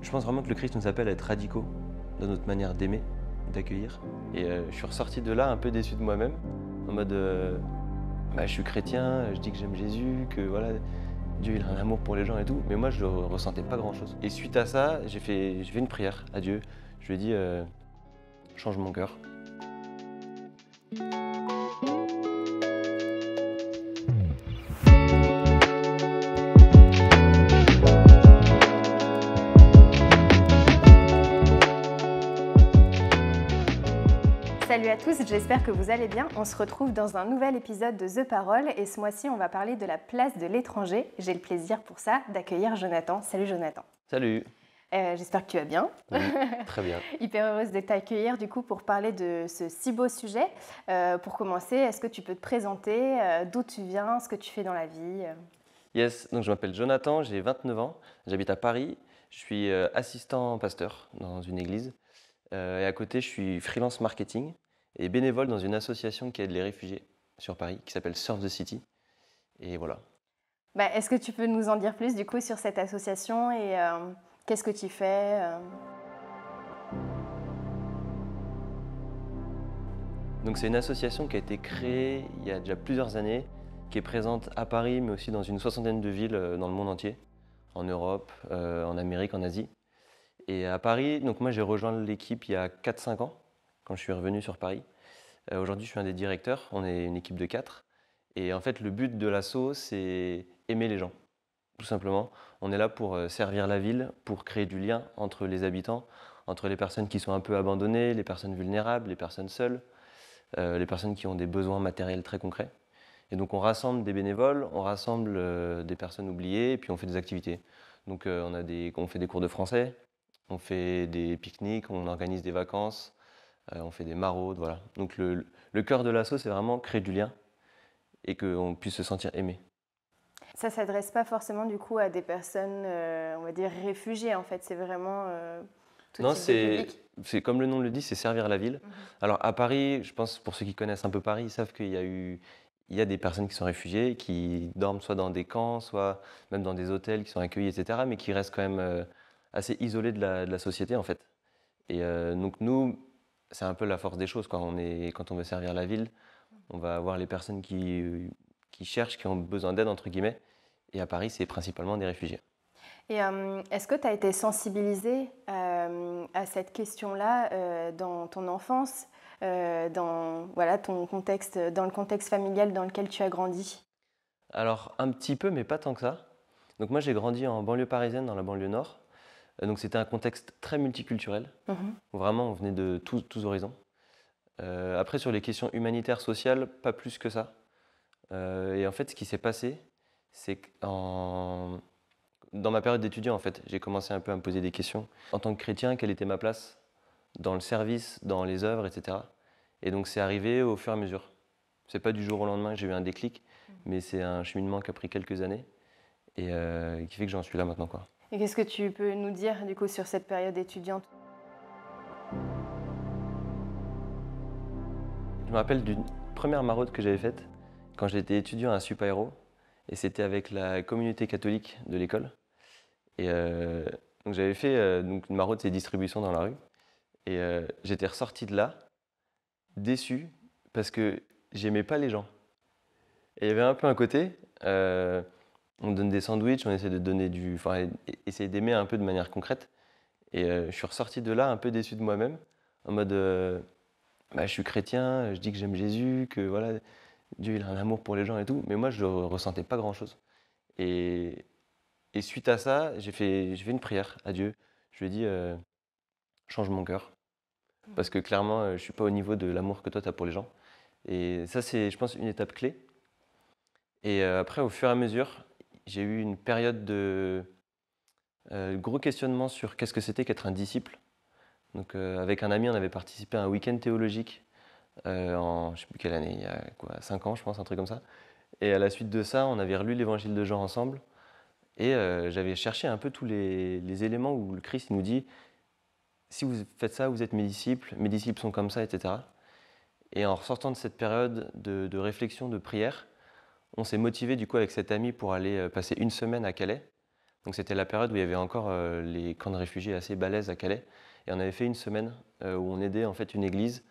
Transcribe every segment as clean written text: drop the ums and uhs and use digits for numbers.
Je pense vraiment que le Christ nous appelle à être radicaux dans notre manière d'aimer, d'accueillir. Et je suis ressorti de là un peu déçu de moi-même, en mode je suis chrétien, je dis que j'aime Jésus, que voilà, Dieu il a un amour pour les gens et tout, mais moi je ressentais pas grand-chose. Et suite à ça, j'ai fait une prière à Dieu. Je lui ai dit change mon cœur. Salut à tous, j'espère que vous allez bien. On se retrouve dans un nouvel épisode de The Parole et ce mois-ci on va parler de la place de l'étranger. J'ai le plaisir pour ça d'accueillir Jonathan. Salut Jonathan. Salut. J'espère que tu vas bien. Oui, très bien. Hyper heureuse de t'accueillir du coup pour parler de ce si beau sujet. Pour commencer, est-ce que tu peux te présenter, d'où tu viens, ce que tu fais dans la vie Yes, donc je m'appelle Jonathan, j'ai 29 ans, j'habite à Paris, je suis assistant pasteur dans une église et à côté je suis freelance marketing et bénévole dans une association qui aide les réfugiés sur Paris qui s'appelle Serve the City et voilà. Est-ce que tu peux nous en dire plus du coup sur cette association et qu'est-ce que tu fais Donc c'est une association qui a été créée il y a déjà plusieurs années, qui est présente à Paris mais aussi dans une soixantaine de villes dans le monde entier, en Europe, en Amérique, en Asie. Et à Paris, donc moi j'ai rejoint l'équipe il y a 4-5 ans, quand je suis revenu sur Paris. Aujourd'hui je suis un des directeurs, on est une équipe de 4. Et en fait le but de l'asso c'est aimer les gens, tout simplement. On est là pour servir la ville, pour créer du lien entre les habitants, entre les personnes qui sont un peu abandonnées, les personnes vulnérables, les personnes seules, les personnes qui ont des besoins matériels très concrets. Et donc on rassemble des bénévoles, on rassemble des personnes oubliées et puis on fait des activités. Donc on fait des cours de français, on fait des pique-niques, on organise des vacances, on fait des maraudes, voilà. Donc le cœur de l'asso, c'est vraiment créer du lien et qu'on puisse se sentir aimé. Ça ne s'adresse pas forcément du coup à des personnes, on va dire, réfugiées en fait, c'est vraiment tout Non, type de public. c'est comme le nom le dit, c'est servir la ville. Mhm. Alors à Paris, je pense pour ceux qui connaissent un peu Paris, ils savent il y a des personnes qui sont réfugiées, qui dorment soit dans des camps, soit même dans des hôtels, qui sont accueillis, etc., mais qui restent quand même assez isolés de la société en fait. Et donc nous, c'est un peu la force des choses quand on veut servir la ville, on va avoir les personnes qui cherchent, qui ont besoin d'aide entre guillemets. Et à Paris, c'est principalement des réfugiés. Et est-ce que tu as été sensibilisée à cette question-là dans ton enfance, dans voilà, ton contexte, dans le contexte familial dans lequel tu as grandi? Alors un petit peu, mais pas tant que ça. Donc moi j'ai grandi en banlieue parisienne, dans la banlieue nord. Donc c'était un contexte très multiculturel, Mhm. où vraiment on venait de tous horizons. Après sur les questions humanitaires, sociales, pas plus que ça. Et en fait ce qui s'est passé, c'est que dans ma période d'étudiant en fait, j'ai commencé un peu à me poser des questions. En tant que chrétien, quelle était ma place dans le service, dans les œuvres, etc. Et donc c'est arrivé au fur et à mesure. C'est pas du jour au lendemain que j'ai eu un déclic, mais c'est un cheminement qui a pris quelques années et qui fait que j'en suis là maintenant, quoi. Et qu'est-ce que tu peux nous dire du coup sur cette période étudiante? Je me rappelle d'une première maraude que j'avais faite quand j'étais étudiant à Supaéro et c'était avec la communauté catholique de l'école. Et donc j'avais fait donc une maraude, c'est distribution dans la rue. Et j'étais ressorti de là déçu parce que j'aimais pas les gens. Et il y avait un peu un côté, on donne des sandwichs, on essaie de donner essayer d'aimer un peu de manière concrète. Et je suis ressorti de là un peu déçu de moi-même, en mode, je suis chrétien, je dis que j'aime Jésus, que voilà, Dieu il a un amour pour les gens et tout, mais moi je ressentais pas grand-chose. Et, et suite à ça, j'ai fait une prière à Dieu. Je lui ai dit, change mon cœur, parce que clairement, je suis pas au niveau de l'amour que toi tu as pour les gens. Et ça, c'est, je pense, une étape clé. Et après, au fur et à mesure, j'ai eu une période de gros questionnement sur qu'est-ce que c'était qu'être un disciple. Donc, avec un ami, on avait participé à un week-end théologique en, je ne sais plus quelle année, il y a quoi, 5 ans, je pense, un truc comme ça. Et à la suite de ça, on avait relu l'évangile de Jean ensemble. Et j'avais cherché un peu tous les éléments où le Christ il nous dit si vous faites ça, vous êtes mes disciples sont comme ça, etc. Et en ressortant de cette période de réflexion, de prière, on s'est motivé du coup avec cet ami pour aller passer une semaine à Calais Donc c'était la période où il y avait encore les camps de réfugiés assez balèzes à Calais. Et on avait fait une semaine où on aidait en fait une église.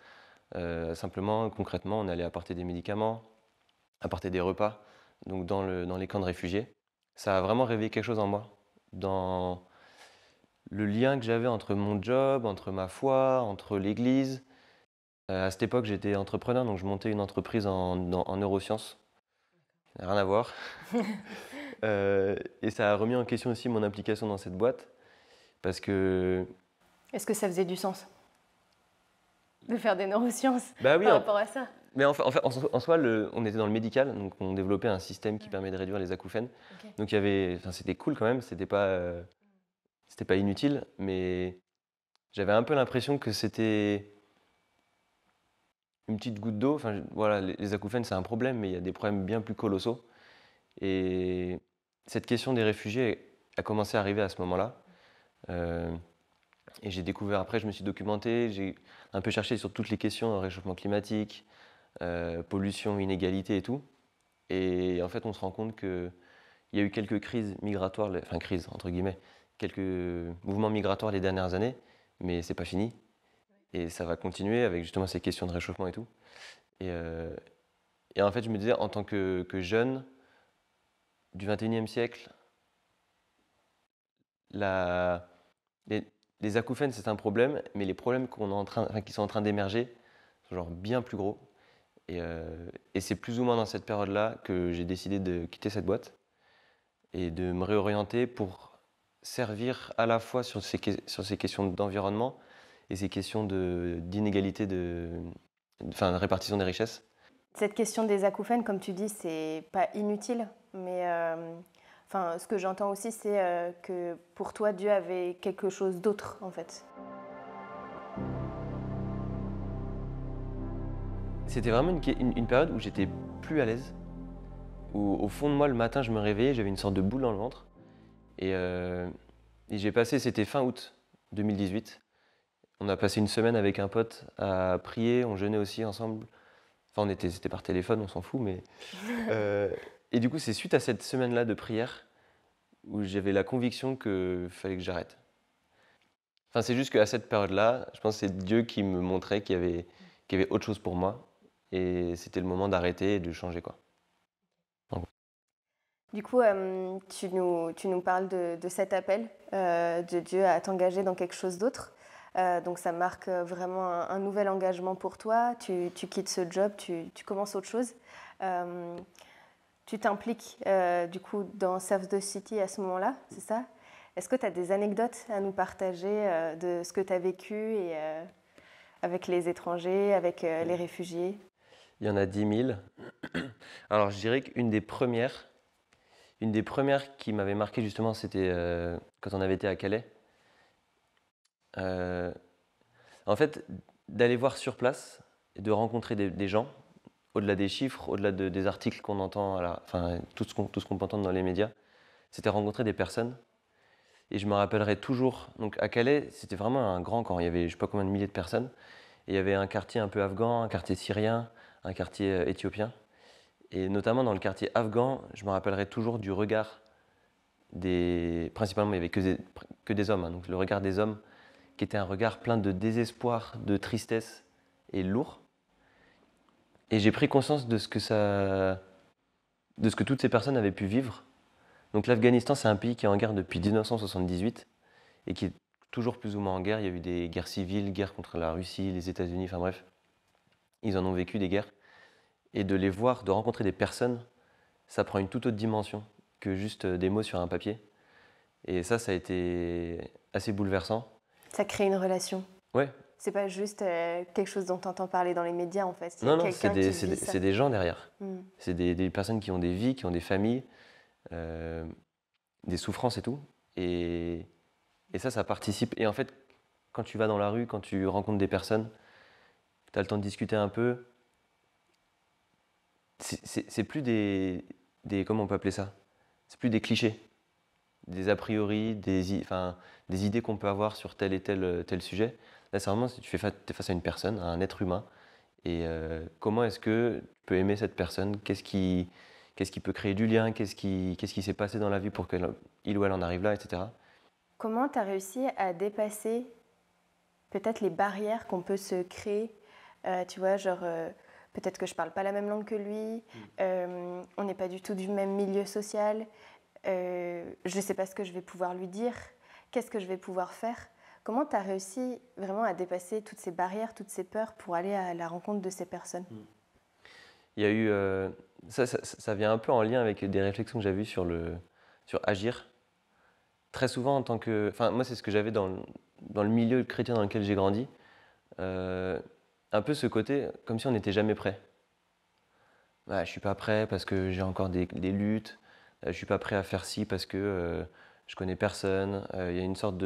Simplement, concrètement, on allait apporter des médicaments, apporter des repas donc dans les camps de réfugiés. Ça a vraiment réveillé quelque chose en moi, dans le lien que j'avais entre mon job, entre ma foi, entre l'église. À cette époque, j'étais entrepreneur, donc je montais une entreprise en neurosciences. Rien à voir. Et ça a remis en question aussi mon implication dans cette boîte, parce que... Est-ce que ça faisait du sens de faire des neurosciences Bah oui, par rapport à ça? mais en soi, on était dans le médical, donc on développait un système qui permet de réduire les acouphènes. Ok. Donc il y avait, enfin, c'était cool quand même, c'était pas inutile, mais j'avais un peu l'impression que c'était une petite goutte d'eau. Enfin, voilà, les acouphènes, c'est un problème, mais il y a des problèmes bien plus colossaux. Et cette question des réfugiés a commencé à arriver à ce moment-là. Euh, et j'ai découvert, après, je me suis documenté, j'ai un peu cherché sur toutes les questions, réchauffement climatique, pollution, inégalité et tout. Et en fait, on se rend compte qu'il y a eu quelques crises migratoires, enfin crises entre guillemets, quelques mouvements migratoires les dernières années, mais c'est pas fini. Et ça va continuer avec justement ces questions de réchauffement et tout. Et, euh, et en fait, je me disais, en tant que jeune du 21e siècle, la, les, les acouphènes, c'est un problème, mais les problèmes qui sont en train d'émerger sont genre bien plus gros. Et c'est plus ou moins dans cette période-là que j'ai décidé de quitter cette boîte et de me réorienter pour servir à la fois sur ces questions d'environnement et ces questions d'inégalité enfin, de répartition des richesses. Cette question des acouphènes, comme tu dis, c'est pas inutile, mais enfin, ce que j'entends aussi, c'est que pour toi, Dieu avait quelque chose d'autre, en fait. C'était vraiment une période où j'étais plus à l'aise, où au fond de moi, le matin, je me réveillais, j'avais une sorte de boule dans le ventre. Et, euh, et j'ai passé, c'était fin août 2018. On a passé une semaine avec un pote à prier, on jeûnait aussi ensemble. Enfin, c'était par téléphone, on s'en fout, mais. Et du coup, c'est suite à cette semaine-là de prière où j'avais la conviction qu'il fallait que j'arrête. Enfin, c'est juste qu'à cette période-là, je pense que c'est Dieu qui me montrait qu'il y avait autre chose pour moi. Et c'était le moment d'arrêter et de changer, quoi. Du coup, tu nous parles de cet appel de Dieu à t'engager dans quelque chose d'autre. Donc ça marque vraiment un nouvel engagement pour toi. Tu quittes ce job, tu commences autre chose. Tu t'impliques du coup dans Serve the City à ce moment-là, c'est ça? Est-ce que tu as des anecdotes à nous partager de ce que tu as vécu et, avec les étrangers, avec les réfugiés? Il y en a 10 000. Alors, je dirais une des premières qui m'avait marqué justement, c'était quand on avait été à Calais. Euh, En fait, d'aller voir sur place et de rencontrer des gens, au-delà des chiffres, au-delà des articles qu'on entend, enfin tout ce qu'on peut entendre dans les médias, c'était rencontrer des personnes. Et je me rappellerai toujours, donc à Calais, c'était vraiment un grand camp, il y avait je ne sais pas combien de milliers de personnes, et il y avait un quartier un peu afghan, un quartier syrien, un quartier éthiopien. Et notamment dans le quartier afghan, je me rappellerai toujours du regard principalement il n'y avait que des hommes, hein, donc le regard des hommes qui était un regard plein de désespoir, de tristesse et lourd. Et j'ai pris conscience de ce que toutes ces personnes avaient pu vivre. Donc l'Afghanistan, c'est un pays qui est en guerre depuis 1978 et qui est toujours plus ou moins en guerre. Il y a eu des guerres civiles, guerres contre la Russie, les États-Unis, enfin bref. Ils en ont vécu des guerres. Et de les voir, de rencontrer des personnes, ça prend une toute autre dimension que juste des mots sur un papier. Et ça a été assez bouleversant. Ça crée une relation. Ouais. C'est pas juste quelque chose dont tu entends parler dans les médias en fait. Il y a Non, quelqu'un qui vit ça. c'est des gens derrière. Mm. C'est des personnes qui ont des vies, qui ont des familles, euh, des souffrances et tout. Et ça participe. Et en fait, quand tu vas dans la rue, quand tu rencontres des personnes, tu as le temps de discuter un peu, c'est plus comment on peut appeler ça? C'est plus des clichés, des a priori, enfin, des idées qu'on peut avoir sur tel et tel sujet. Là, c'est vraiment, si tu es face à une personne, à un être humain, et comment est-ce que tu peux aimer cette personne? qu'est-ce qui peut créer du lien, qu'est-ce qui s'est passé dans la vie pour qu'il ou elle en arrive là, etc. Comment tu as réussi à dépasser peut-être les barrières qu'on peut se créer, tu vois, genre peut-être que je parle pas la même langue que lui, on n'est pas du tout du même milieu social, je ne sais pas ce que je vais pouvoir lui dire, qu'est-ce que je vais pouvoir faire. Comment tu as réussi vraiment à dépasser toutes ces barrières, toutes ces peurs pour aller à la rencontre de ces personnes? Il y a eu, ça vient un peu en lien avec des réflexions que j'avais eues sur agir. Très souvent en tant que, enfin moi c'est ce que j'avais dans le milieu chrétien dans lequel j'ai grandi, un peu ce côté comme si on n'était jamais prêt. Je suis pas prêt parce que j'ai encore des luttes, je suis pas prêt à faire ci parce que je connais personne. Il y a une sorte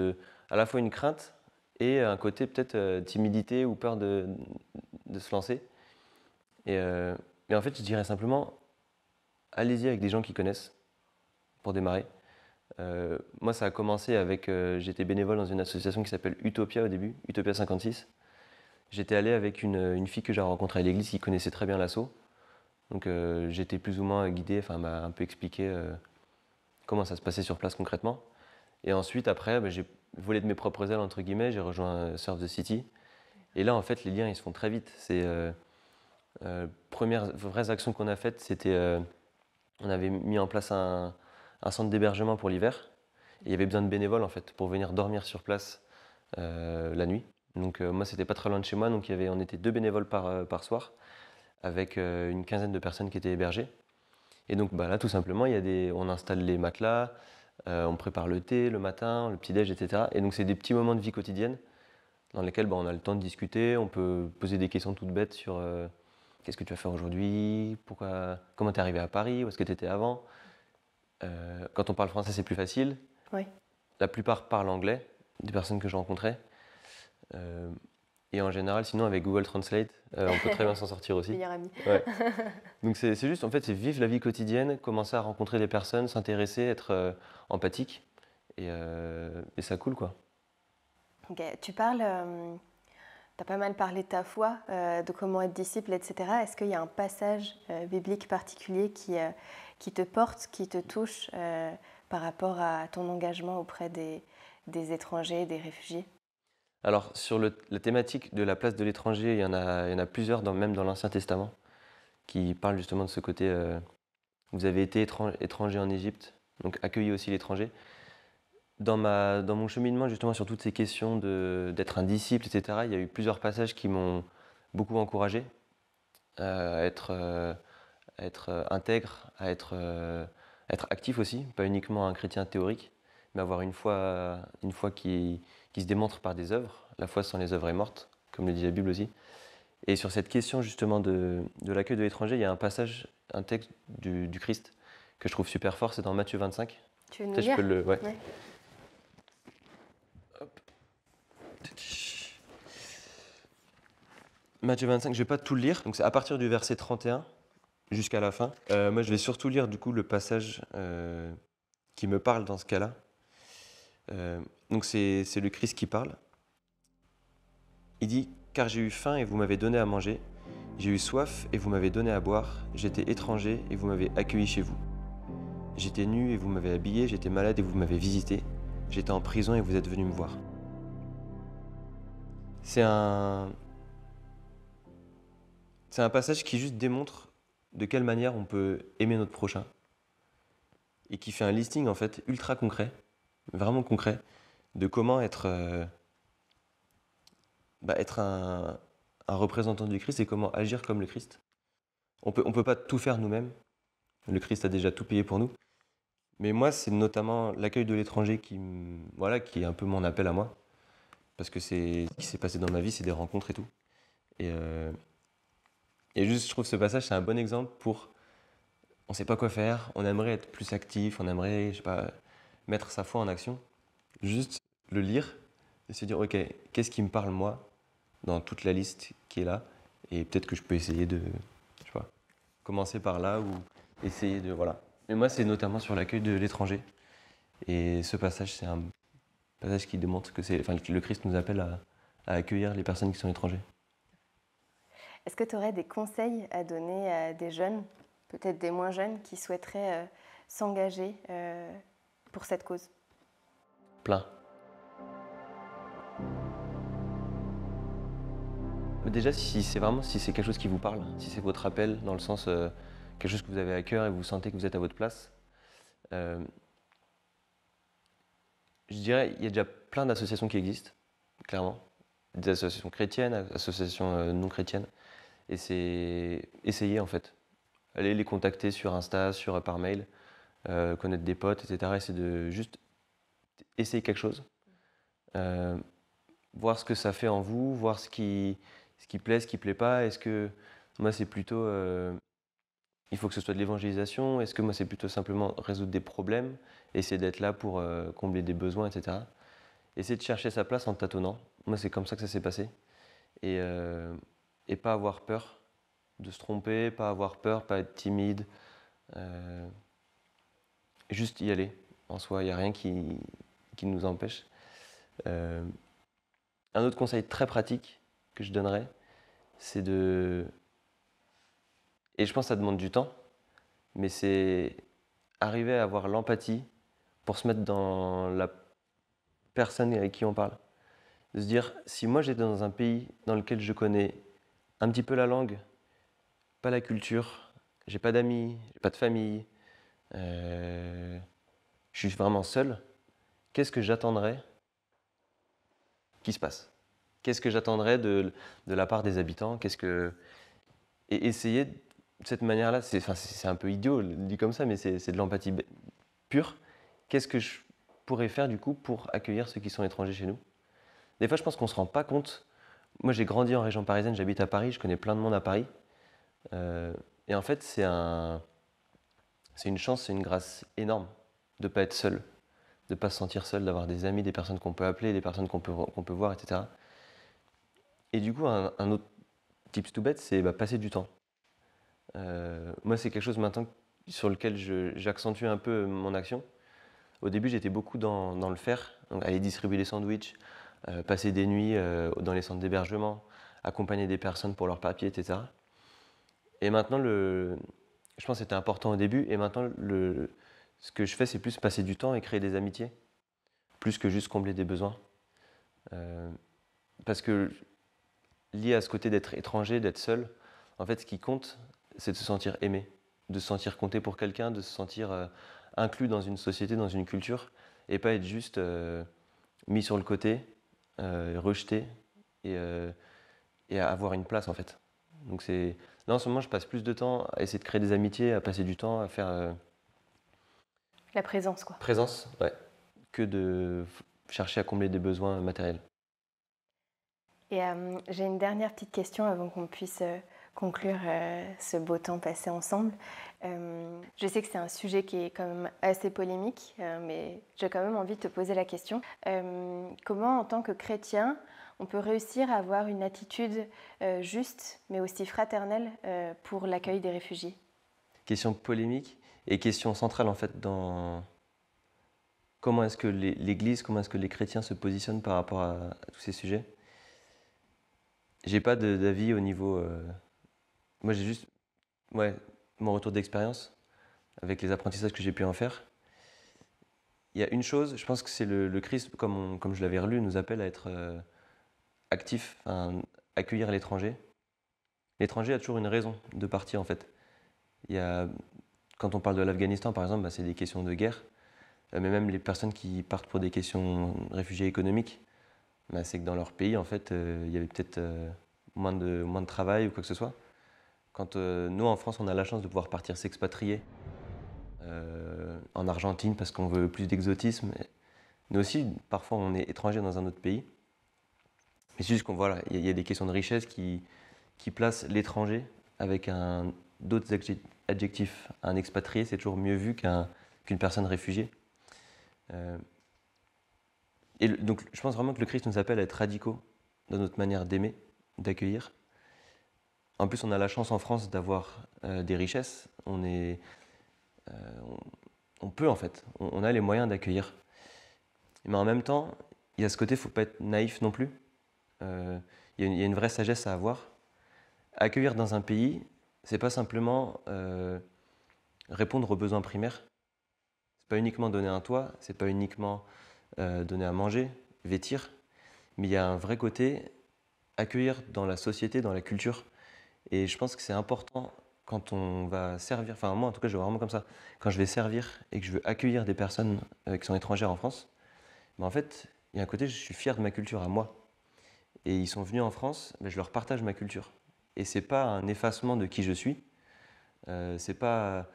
à la fois une crainte et un côté peut-être timidité ou peur de se lancer. Mais en fait je dirais simplement, allez-y avec des gens qui connaissent pour démarrer. Moi, ça a commencé avec. J'étais bénévole dans une association qui s'appelle Utopia au début, Utopia 56. J'étais allé avec une fille que j'ai rencontrée à l'église qui connaissait très bien l'asso. Donc j'étais plus ou moins guidé, enfin, elle m'a un peu expliqué comment ça se passait sur place concrètement. Et ensuite, après, j'ai volé de mes propres ailes, entre guillemets, j'ai rejoint Surf the City. Et là, en fait, les liens, ils se font très vite. Premières vraies actions qu'on a faites, c'était. On avait mis en place un centre d'hébergement pour l'hiver. Et il y avait besoin de bénévoles en fait pour venir dormir sur place la nuit. Donc moi c'était pas très loin de chez moi, donc on était 2 bénévoles par soir avec une quinzaine de personnes qui étaient hébergées. Et donc là tout simplement on installe les matelas, on prépare le thé le matin, le petit-déj, etc. Et donc c'est des petits moments de vie quotidienne dans lesquels on a le temps de discuter, on peut poser des questions toutes bêtes sur qu'est-ce que tu vas faire aujourd'hui, comment tu es arrivé à Paris, où est-ce que tu étais avant. Quand on parle français c'est plus facile. Oui. La plupart parlent anglais, des personnes que je rencontrais. Et en général, sinon, avec Google Translate, on peut très bien s'en sortir aussi. Meilleur ami. Ouais. Donc c'est juste, en fait, c'est vivre la vie quotidienne, commencer à rencontrer des personnes, s'intéresser, être empathique. Et ça coule, quoi. Ok, tu parles, tu as pas mal parlé de ta foi, de comment être disciple, etc. Est-ce qu'il y a un passage biblique particulier qui te porte, qui te touche par rapport à ton engagement auprès des étrangers, des réfugiés? Alors, sur la thématique de la place de l'étranger, il y en a plusieurs, même dans l'Ancien Testament, qui parlent justement de ce côté vous avez été étranger en Égypte, donc accueillez aussi l'étranger. Dans mon cheminement, justement, sur toutes ces questions d'être un disciple, etc., il y a eu plusieurs passages qui m'ont beaucoup encouragé à être intègre, à être actif aussi, pas uniquement un chrétien théorique, mais avoir une foi qui se démontre par des œuvres. La foi sans les œuvres est morte, comme le dit la Bible aussi. Et sur cette question justement de l'accueil de l'étranger, il y a un passage, un texte du Christ que je trouve super fort, c'est dans Matthieu 25. Tu veux nous Peut-être lire? je peux ouais. Ouais. Hop. Matthieu 25, je ne vais pas tout le lire, donc c'est à partir du verset 31 jusqu'à la fin. Moi, je vais surtout lire du coup le passage qui me parle dans ce cas-là. Donc c'est le Christ qui parle. Il dit « Car j'ai eu faim et vous m'avez donné à manger, j'ai eu soif et vous m'avez donné à boire, j'étais étranger et vous m'avez accueilli chez vous. J'étais nu et vous m'avez habillé, j'étais malade et vous m'avez visité, j'étais en prison et vous êtes venu me voir. » C'est un passage qui juste démontre de quelle manière on peut aimer notre prochain et qui fait un listing en fait ultra concret, vraiment concret, de comment être un représentant du Christ et comment agir comme le Christ. On peut pas tout faire nous-mêmes. Le Christ a déjà tout payé pour nous. Mais moi, c'est notamment l'accueil de l'étranger qui est un peu mon appel à moi. Parce que c'est ce qui s'est passé dans ma vie, c'est des rencontres et tout. Et juste, je trouve ce passage, c'est un bon exemple pour... On ne sait pas quoi faire, on aimerait être plus actif, on aimerait, je sais pas, mettre sa foi en action. Juste le lire et se dire, ok, qu'est-ce qui me parle moi dans toute la liste qui est là, et peut-être que je peux essayer de, je sais pas, commencer par là ou essayer de, voilà. Mais moi, c'est notamment sur l'accueil de l'étranger. Et ce passage, c'est un passage qui démontre que le Christ nous appelle à accueillir les personnes qui sont étrangers. Est-ce que tu aurais des conseils à donner à des jeunes peut-être des moins jeunes qui souhaiteraient s'engager pour cette cause? Plein. Déjà, si c'est quelque chose qui vous parle, si c'est votre appel, dans le sens quelque chose que vous avez à cœur et vous sentez que vous êtes à votre place, euh, je dirais il y a déjà plein d'associations qui existent, clairement. Des associations chrétiennes, associations non chrétiennes. Et c'est essayer en fait. Aller les contacter sur Insta, par mail, connaître des potes, etc. Et c'est de juste essayer quelque chose. Euh, Voir ce que ça fait en vous, voir ce qui plaît, ce qui plaît pas. Est-ce que moi c'est plutôt il faut que ce soit de l'évangélisation? Est-ce que moi c'est plutôt simplement résoudre des problèmes, essayer d'être là pour combler des besoins, etc. Essayer de chercher sa place en tâtonnant. Moi c'est comme ça que ça s'est passé. Et, euh, et pas avoir peur de se tromper, pas avoir peur, pas être timide. euh, Juste y aller. En soi, il n'y a rien qui nous empêche. Euh, un autre conseil très pratique que je donnerais, c'est de... Et je pense que ça demande du temps, mais c'est arriver à avoir l'empathie pour se mettre dans la personne avec qui on parle. De se dire, si moi j'étais dans un pays dans lequel je connais un petit peu la langue, pas la culture, j'ai pas d'amis, j'ai pas de famille, je suis vraiment seul, qu'est-ce que j'attendrais qu'il se passe? Qu'est-ce que j'attendrais de la part des habitants? Et essayer de cette manière-là, c'est un peu idiot, dit comme ça, mais c'est de l'empathie pure. Qu'est-ce que je pourrais faire du coup pour accueillir ceux qui sont étrangers chez nous? Des fois, je pense qu'on ne se rend pas compte. Moi, j'ai grandi en région parisienne, j'habite à Paris, je connais plein de monde à Paris. Et en fait, c'est une chance, c'est une grâce énorme de ne pas être seul, de ne pas se sentir seul, d'avoir des amis, des personnes qu'on peut appeler, des personnes qu'on peut voir, etc. Et du coup, un autre tips tout bête, c'est passer du temps. Moi, c'est quelque chose maintenant sur lequel j'accentue un peu mon action. Au début, j'étais beaucoup dans le faire, donc aller distribuer des sandwichs, passer des nuits dans les centres d'hébergement, accompagner des personnes pour leurs papiers, etc. Et maintenant, je pense que c'était important au début, et maintenant, ce que je fais, c'est plus passer du temps et créer des amitiés, plus que juste combler des besoins. Parce que lié à ce côté d'être étranger, d'être seul, en fait, ce qui compte, c'est de se sentir aimé, de se sentir compté pour quelqu'un, de se sentir inclus dans une société, dans une culture, et pas être juste mis sur le côté, rejeté, et, euh, et à avoir une place, en fait. Donc là, en ce moment, je passe plus de temps à essayer de créer des amitiés, à passer du temps à faire La présence, quoi. présence, ouais, que de chercher à combler des besoins matériels. Et j'ai une dernière petite question avant qu'on puisse conclure ce beau temps passé ensemble. Je sais que c'est un sujet qui est quand même assez polémique, mais j'ai quand même envie de te poser la question. Comment, en tant que chrétien, on peut réussir à avoir une attitude juste, mais aussi fraternelle pour l'accueil des réfugiés? Question polémique et question centrale, en fait, dans comment est-ce que l'Église, comment est-ce que les chrétiens se positionnent par rapport à tous ces sujets. J'ai pas d'avis au niveau. Moi, j'ai juste mon retour d'expérience avec les apprentissages que j'ai pu en faire. Il y a une chose, je pense que c'est le Christ, comme je l'avais relu, nous appelle à être actif, accueillir l'étranger. L'étranger a toujours une raison de partir en fait. Il y a, quand on parle de l'Afghanistan par exemple, c'est des questions de guerre, mais même les personnes qui partent pour des questions réfugiés économiques, c'est que dans leur pays en fait, il y avait peut-être moins de travail ou quoi que ce soit. Quand nous en France on a la chance de pouvoir partir s'expatrier en Argentine parce qu'on veut plus d'exotisme, nous aussi parfois on est étranger dans un autre pays. Mais c'est juste qu'on voilà, il y a des questions de richesse qui placent l'étranger avec d'autres adjectifs. Un expatrié, c'est toujours mieux vu qu'une personne réfugiée. Donc je pense vraiment que le Christ nous appelle à être radicaux dans notre manière d'aimer, d'accueillir. En plus, on a la chance en France d'avoir des richesses. On peut en fait, on a les moyens d'accueillir. Mais en même temps, il y a ce côté, il ne faut pas être naïf non plus. Il y a une vraie sagesse à avoir. Accueillir dans un pays, c'est pas simplement répondre aux besoins primaires. C'est pas uniquement donner un toit, c'est pas uniquement donner à manger, vêtir, mais il y a un vrai côté accueillir dans la société, dans la culture. Et je pense que c'est important quand on va servir, enfin moi en tout cas je vois vraiment comme ça, quand je vais servir et que je veux accueillir des personnes qui sont étrangères en France, en fait il y a un côté je suis fier de ma culture à moi. Et ils sont venus en France, je leur partage ma culture. Et c'est pas un effacement de qui je suis, c'est pas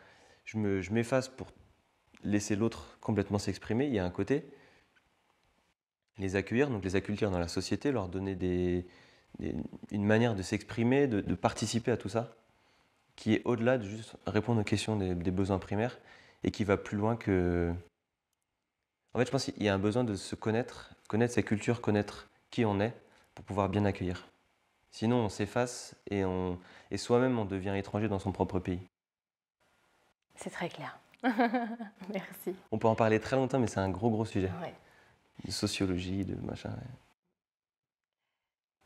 je m'efface pour laisser l'autre complètement s'exprimer, il y a un côté les accueillir, donc les accueillir dans la société, leur donner une manière de s'exprimer, de participer à tout ça, qui est au-delà de juste répondre aux questions des besoins primaires et qui va plus loin que... En fait, je pense qu'il y a un besoin de se connaître, connaître sa culture, connaître qui on est pour pouvoir bien accueillir. Sinon, on s'efface et soi-même, on devient étranger dans son propre pays. C'est très clair. Merci. On peut en parler très longtemps, mais c'est un gros sujet. Ouais. De sociologie, de machin. Ouais.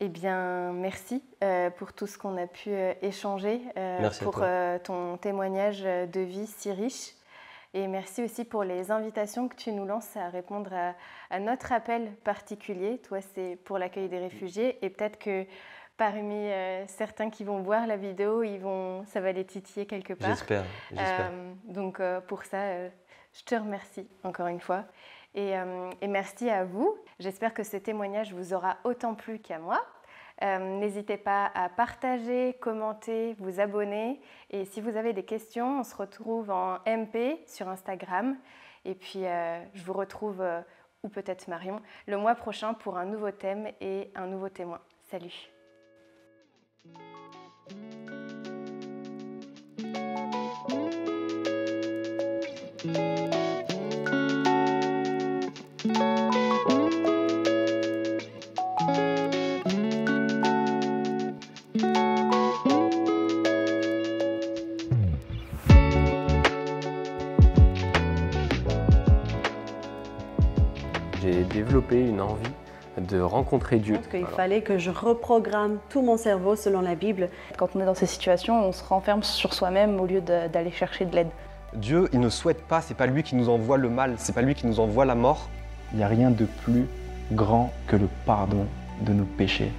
Eh bien, merci pour tout ce qu'on a pu échanger, pour ton témoignage de vie si riche. Et merci aussi pour les invitations que tu nous lances à répondre à notre appel particulier. Toi, c'est pour l'accueil des réfugiés. Et peut-être que parmi certains qui vont voir la vidéo, ça va les titiller quelque part. J'espère. Donc, pour ça, je te remercie encore une fois. Et merci à vous. J'espère que ce témoignage vous aura autant plu qu'à moi. N'hésitez pas à partager, commenter, vous abonner. Et si vous avez des questions, on se retrouve en MP sur Instagram. Et puis, je vous retrouve, ou peut-être Marion, le mois prochain pour un nouveau thème et un nouveau témoin. Salut! J'ai développé une envie de rencontrer Dieu. Il fallait que je reprogramme tout mon cerveau selon la Bible. Quand on est dans ces situations, on se renferme sur soi-même au lieu d'aller chercher de l'aide. Dieu, il ne souhaite pas, c'est pas lui qui nous envoie le mal, c'est pas lui qui nous envoie la mort. Il n'y a rien de plus grand que le pardon de nos péchés.